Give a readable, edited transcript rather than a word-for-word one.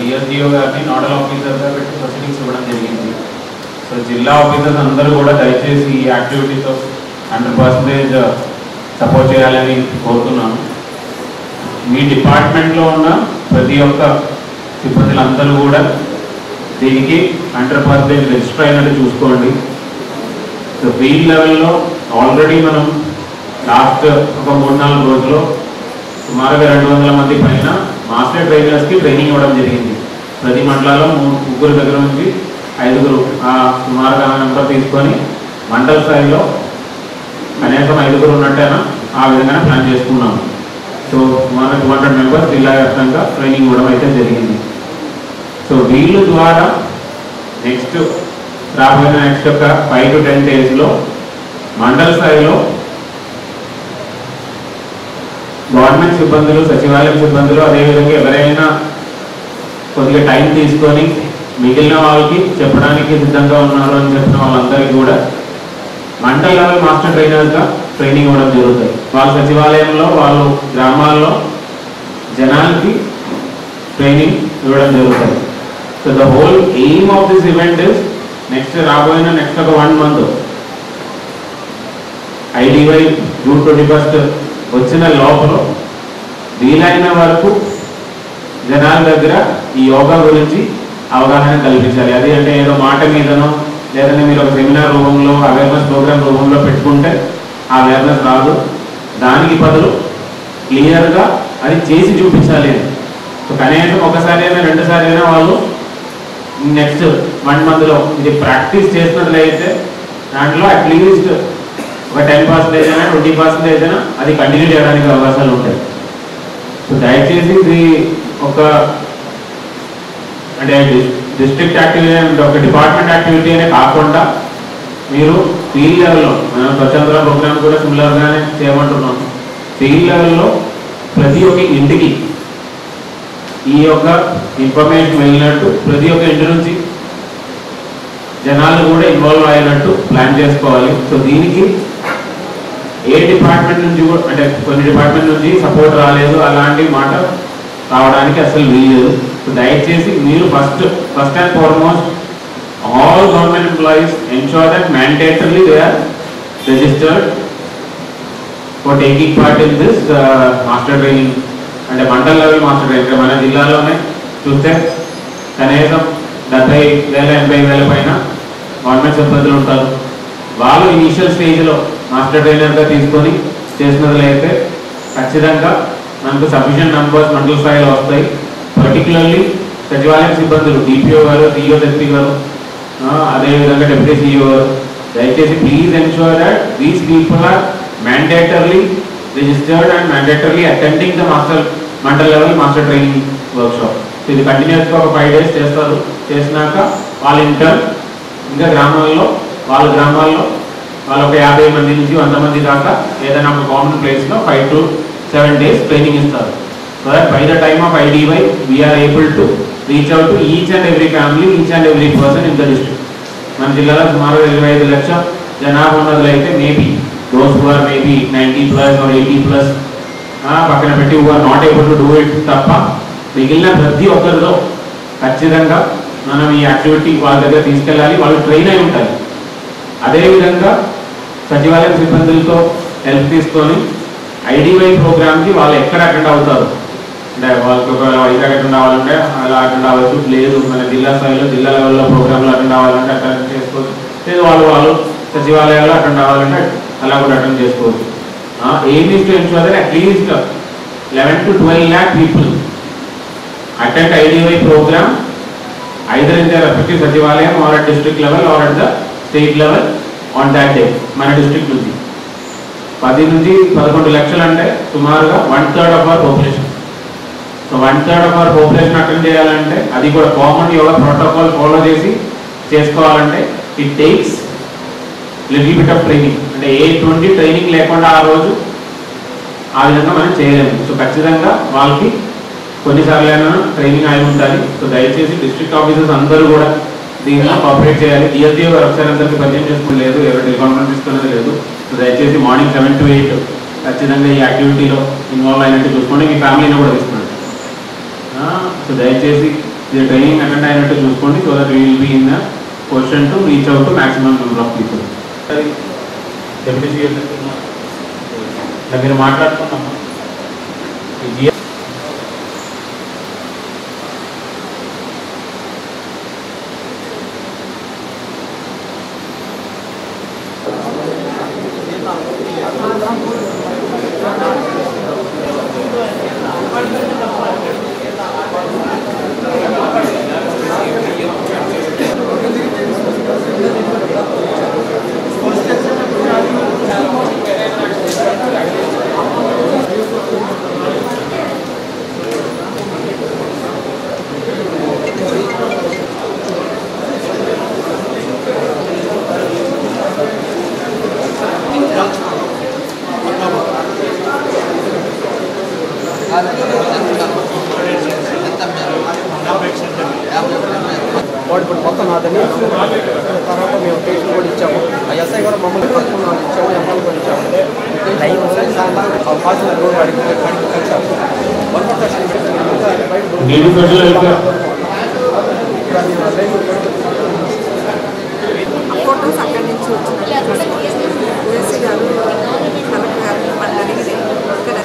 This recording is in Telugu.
డిఎస్డిఓ గారిని నోడల్ ఆఫీసర్గా పెట్టి ప్రొసీడింగ్స్ ఇవ్వడం జరిగింది. సో జిల్లా ఆఫీసర్స్ అందరూ కూడా దయచేసి ఈ యాక్టివిటీతో 100% సపోర్ట్ చేయాలని కోరుతున్నాను. మీ డిపార్ట్మెంట్లో ఉన్న ప్రతి ఒక్క సిబ్బందులందరూ కూడా దీనికి 100% రిజిస్టర్ అయినట్టు చూసుకోండి. సో ఫీల్డ్ లెవెల్లో ఆల్రెడీ మనం లాస్ట్ ఒక 3-4 రోజుల్లో సుమారుగా 200 మంది పైన మాస్టర్ ట్రైనర్స్కి ట్రైనింగ్ ఇవ్వడం జరిగింది. ప్రతి మండలాల్లో 3 దగ్గర నుంచి 5 సుమారుగా నెంబర్ తీసుకొని మండల స్థాయిలో కనీసం 5 ఉన్నట్టేనా ఆ విధంగా ప్లాన్ చేసుకున్నాము. సో సుమారు 200 మెంబర్స్ జిల్లా వ్యాప్తంగా ట్రైనింగ్ ఇవ్వడం అయితే జరిగింది. సో వీళ్ళ ద్వారా రాబోయే నెక్స్ట్ ఒక 5 to 10 daysలో మండల స్థాయిలో గవర్నమెంట్ సిబ్బందులు, సచివాలయం సిబ్బందులు, అదేవిధంగా ఎవరైనా కొద్దిగా టైం తీసుకొని మిగిలిన వాళ్ళకి చెప్పడానికి సిద్ధంగా ఉన్నారు అని చెప్పిన వాళ్ళందరికీ కూడా మండల లెవెల్ మాస్టర్ ట్రైనర్స్గా ట్రైనింగ్ ఇవ్వడం జరుగుతుంది. వాళ్ళ సచివాలయంలో, వాళ్ళు గ్రామాల్లో జనాలకి ట్రైనింగ్ ఇవ్వడం జరుగుతుంది. So the whole aim of this event is రాబోయిన ఒక 1 month ఐడివై June 21 వచ్చిన లోపల వీలైన వరకు జనాల దగ్గర ఈ యోగా గురించి అవగాహన కల్పించాలి. అది అంటే ఏదో మాట మీదనో లేదంటే మీరు ఒక సెమినార్ రూపంలో, అవేర్నెస్ ప్రోగ్రామ్ రూపంలో పెట్టుకుంటే ఆ అవేర్నెస్ రాదు. దానికి బదులు క్లియర్గా అది చేసి చూపించాలి. సో కనీసం ఒకసారి అయినా 2 సార్లు అయినా వాళ్ళు నెక్స్ట్ 1 monthలో ఇది ప్రాక్టీస్ చేసినట్లయితే దాంట్లో అట్లీస్ట్ ఒక 10% అయినా 20% అయినా అది కంటిన్యూ చేయడానికి అవకాశాలు ఉంటాయి. సో దయచేసి ఇది అంటే డిస్ట్రిక్ట్ యాక్టివిటీ అంటే ఒక డిపార్ట్మెంట్ యాక్టివిటీ అనే కాకుండా మీరు ఫీల్డ్ లెవెల్లో, మనం స్వచ్ఛంద ప్రోగ్రామ్ కూడా సిమిలర్గానే చేయమంటున్నాం. ఫీల్డ్ లెవెల్లో ప్రతి ఒక్క ఇంటికి ఈ యొక్క ఇన్ఫర్మేషన్ వెళ్ళినట్టు, ప్రతి ఒక్క ఇంటి నుంచి జనాలు కూడా ఇన్వాల్వ్ అయినట్టు ప్లాన్ చేసుకోవాలి. సో దీనికి ఏ డిపార్ట్మెంట్ నుంచి కూడా, అంటే కొన్ని డిపార్ట్మెంట్ నుంచి సపోర్ట్ రాలేదు అలాంటి మాట రావడానికి అసలు వీలేదు. సో దయచేసి మీరు first and foremost all government employees ensure that mandatorily they are registered for taking part in this master training. అంటే మండల లెవెల్ మాస్టర్ ట్రైనింగ్ మన జిల్లాలోనే చూస్తే కనీసం 70,000-80,000 పైన గవర్నమెంట్ సిబ్బందులు ఉంటారు. వాళ్ళు ఇనీషియల్ స్టేజ్లో మాస్టర్ ట్రైనర్గా తీసుకొని చేసినట్లయితే ఖచ్చితంగా మనకు సఫిషియెంట్ నంబర్స్ మండల స్థాయిలో వస్తాయి. పర్టికులర్లీ సచివాలయం సిబ్బందులు, డిపిఓ గారు, సిఇఓ గారు, అదేవిధంగా డిప్యూటీ సిఇఓ గారు, దయచేసి please ensure that these people are mandatorily registered and mandatorily attending the mandal level master training workshop. ఇది కంటిన్యూస్గా ఒక 5 days చేస్తారు. చేసినాక వాళ్ళ ఇంకా గ్రామాల్లో వాళ్ళ ఒక 50 మంది నుంచి 100 మంది దాకా ఏదైనా ఒక కామన్ ప్లేస్లో 5 to 7 days ట్రైనింగ్ ఇస్తారు. So that by the time of ఐడివై we are able to reach out to each and every family, each and every person in the district. మన జిల్లాలో సుమారు 25 లక్షల జనాభా ఉన్నట్లయితే maybe those who are maybe 90+ or 80+ పక్కన పెట్టి who are not able to do it తప్ప మిగిలిన ప్రతి ఒక్కరితో ఖచ్చితంగా మనం ఈ యాక్టివిటీ వాళ్ళ దగ్గర తీసుకెళ్ళాలి. వాళ్ళు ట్రైన్ అయి ఉంటారు. అదేవిధంగా సచివాలయం సిబ్బందులతో హెల్ప్ తీసుకొని ఐడివై ప్రోగ్రామ్కి వాళ్ళు ఎక్కడ అటెండ్ అవుతారు, అంటే వాళ్ళకి ఒక వైజాగ్ అటెండ్ అవ్వాలంటే అలా అటెండ్ అవ్వచ్చు, లేదు మన జిల్లా స్థాయిలో జిల్లా లెవెల్లో ప్రోగ్రాంలో అటెండ్ అవ్వాలంటే అటెండ్ చేసుకోవచ్చు, లేదు వాళ్ళు సచివాలయాల్లో అటెండ్ అవ్వాలంటే అలా కూడా అటెండ్ చేసుకోవచ్చు. Aim is to ensure that at least 11 to 12 lakh people attend IDY program either in their respective Sachivalayam or at district level or at the state level on that day. మన డిస్ట్రిక్ట్ నుంచి 10 నుంచి 11 లక్షలు అంటే సుమారుగా 1/3 of our population. So 1/3 of our population attend చేయాలంటే అది కూడా కామన్ యోగా ప్రోటోకాల్ ఫాలో చేసి చేసుకోవాలంటే it takes little bit of training. అంటే ఎటువంటి ట్రైనింగ్ లేకుండా ఆ రోజు ఆ విధంగా మనం చేయలేము. సో ఖచ్చితంగా వాళ్ళకి కొన్నిసార్లు ట్రైనింగ్ అయి ఉండాలి. సో దయచేసి డిస్ట్రిక్ట్ ఆఫీసర్స్ అందరూ కూడా దీనిలో కోఆపరేట్ చేయాలి. డిఎస్డిఓ గారు ఒకసారి అందరికీ పరిచయం చేసుకోలేదు, ఎవరు టెలికాన్ఫరెన్స్ తీసుకునేది లేదు. సో దయచేసి మార్నింగ్ 7 to 8 ఖచ్చితంగా ఈ యాక్టివిటీలో ఇన్వాల్వ్ అయినట్టు చూసుకోండి. మీ ఫ్యామిలీని కూడా తీసుకోండి. సో దయచేసి ఇది ట్రైనింగ్ అటెండ్ అయినట్టు చూసుకోండి. So that will be in the question to reach out to maximum number of people. Deputy CM మీరు మాట్లాడుతున్నామా? వాడు ఇప్పుడు మొత్తం నాదని తర్వాత మేము టేస్ట్ కూడా ఇచ్చాము. ఆ ఎస్ఐ కూడా మమ్మల్ని పట్టుకున్న ఇచ్చాము, ఎంఎల్ కూడా ఇచ్చాము. ఫాల్సిన రోడ్ అడిగి కలిసాము. ఫోటోస్ అక్కడి నుంచి వచ్చినాయి. ఓఎస్సీ గారు కలెక్టర్ గారు మళ్ళీ అడిగినాయి ఇక్కడ